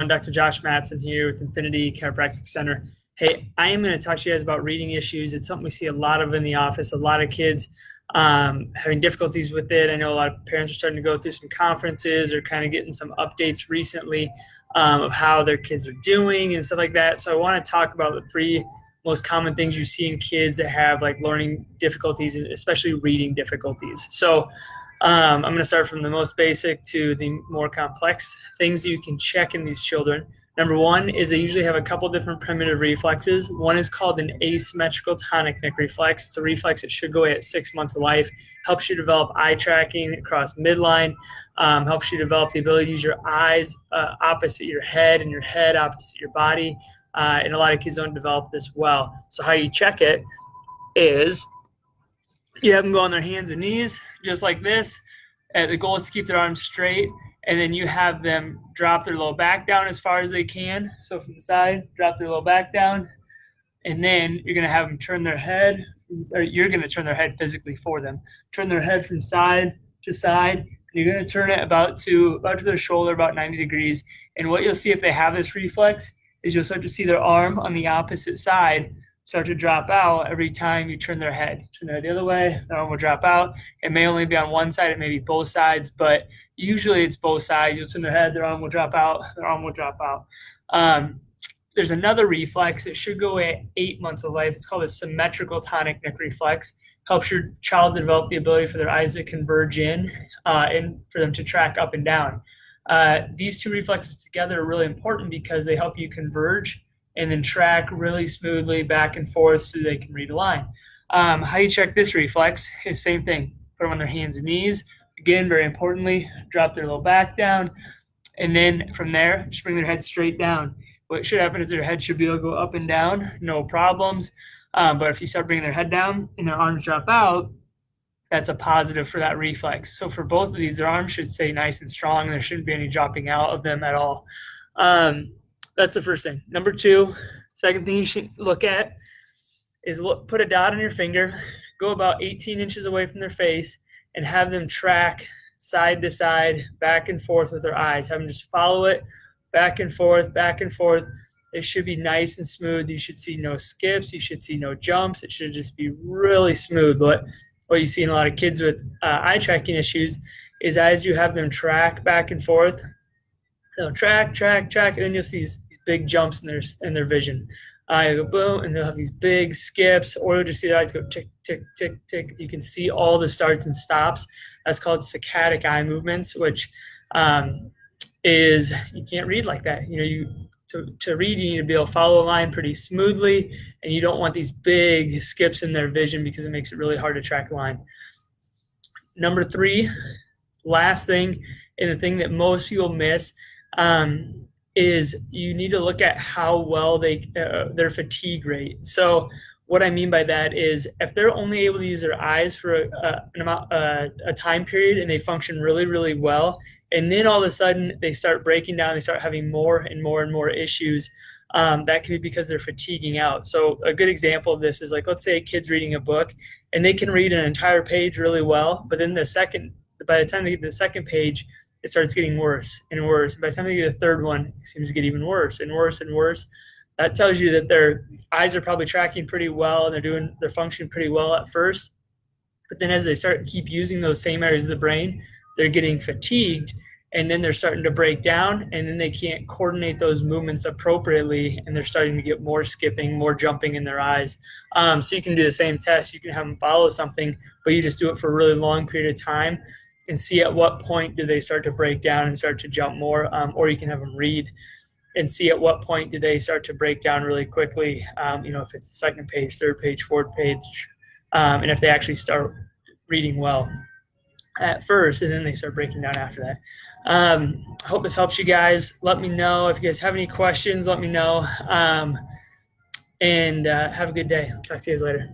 I'm Dr. Josh Matson here with Infinity Chiropractic Center. Hey, I am going to talk to you guys about reading issues. It's something we see a lot of in the office, a lot of kids having difficulties with it. I know a lot of parents are starting to go through some conferences or kind of getting some updates recently of how their kids are doing and stuff like that. So I want to talk about the three most common things you see in kids that have like learning difficulties, and especially reading difficulties. So I'm going to start from the most basic to the more complex things you can check in these children. Number one is they usually have a couple different primitive reflexes. One is called an asymmetrical tonic neck reflex. It's a reflex that should go away at 6 months of life. Helps you develop eye tracking across midline. Helps you develop the ability to use your eyes opposite your head and your head opposite your body. And a lot of kids don't develop this well. So how you check it is you have them go on their hands and knees, just like this. The goal is to keep their arms straight, and then you have them drop their low back down as far as they can. So from the side, drop their low back down, and then you're going to have them turn their head, or you're going to turn their head physically for them. Turn their head from side to side. You're going to turn it about to their shoulder, about 90 degrees. And what you'll see if they have this reflex is you'll start to see their arm on the opposite side start to drop out every time you turn their head. Turn their head the other way, their arm will drop out. It may only be on one side, it may be both sides, but usually it's both sides. You'll turn their head, their arm will drop out, their arm will drop out. There's another reflex that should go away at 8 months of life. It's called a symmetrical tonic neck reflex. Helps your child develop the ability for their eyes to converge in and for them to track up and down. These two reflexes together are really important because they help you converge and then track really smoothly back and forth so they can read a line. How you check this reflex is same thing. Put them on their hands and knees. Again, very importantly, drop their low back down. And then from there, just bring their head straight down. What should happen is their head should be able to go up and down, no problems. But if you start bringing their head down and their arms drop out, that's a positive for that reflex. So for both of these, their arms should stay nice and strong, and there shouldn't be any dropping out of them at all. That's the first thing. Number two, second thing you should look at is put a dot on your finger, go about 18 inches away from their face, and have them track side to side, back and forth with their eyes. Have them just follow it back and forth, back and forth. It should be nice and smooth. You should see no skips. You should see no jumps. It should just be really smooth. But what you see in a lot of kids with eye tracking issues is as you have them track back and forth, they'll track, and then you'll see these big jumps in their vision. You'll go boom, and they'll have these big skips, or you'll just see their eyes go tick, tick, tick, tick. You can see all the starts and stops. That's called saccadic eye movements, which is you can't read like that. To read, you need to be able to follow a line pretty smoothly, and you don't want these big skips in their vision because it makes it really hard to track a line. Number three, last thing, and the thing that most people miss, is you need to look at how well their fatigue rate. So what I mean by that is if they're only able to use their eyes for a time period and they function really, really well, and then all of a sudden they start breaking down, they start having more and more and more issues, that can be because they're fatiguing out. So a good example of this is like, let's say a kid's reading a book and they can read an entire page really well, but then by the time they get to the second page, it starts getting worse and worse. By the time they get to the third one, it seems to get even worse and worse and worse. That tells you that their eyes are probably tracking pretty well and they're functioning pretty well at first. But then as they keep using those same areas of the brain, they're getting fatigued, and then they're starting to break down, and then they can't coordinate those movements appropriately, and they're starting to get more skipping, more jumping in their eyes. So you can do the same test. You can have them follow something, but you just do it for a really long period of time and see at what point do they start to break down and start to jump more, or you can have them read and see at what point do they start to break down really quickly, if it's the second page, third page, fourth page, and if they actually start reading well at first, and then they start breaking down after that. I hope this helps you guys. Let me know if you guys have any questions. Let me know, and have a good day. I'll talk to you guys later.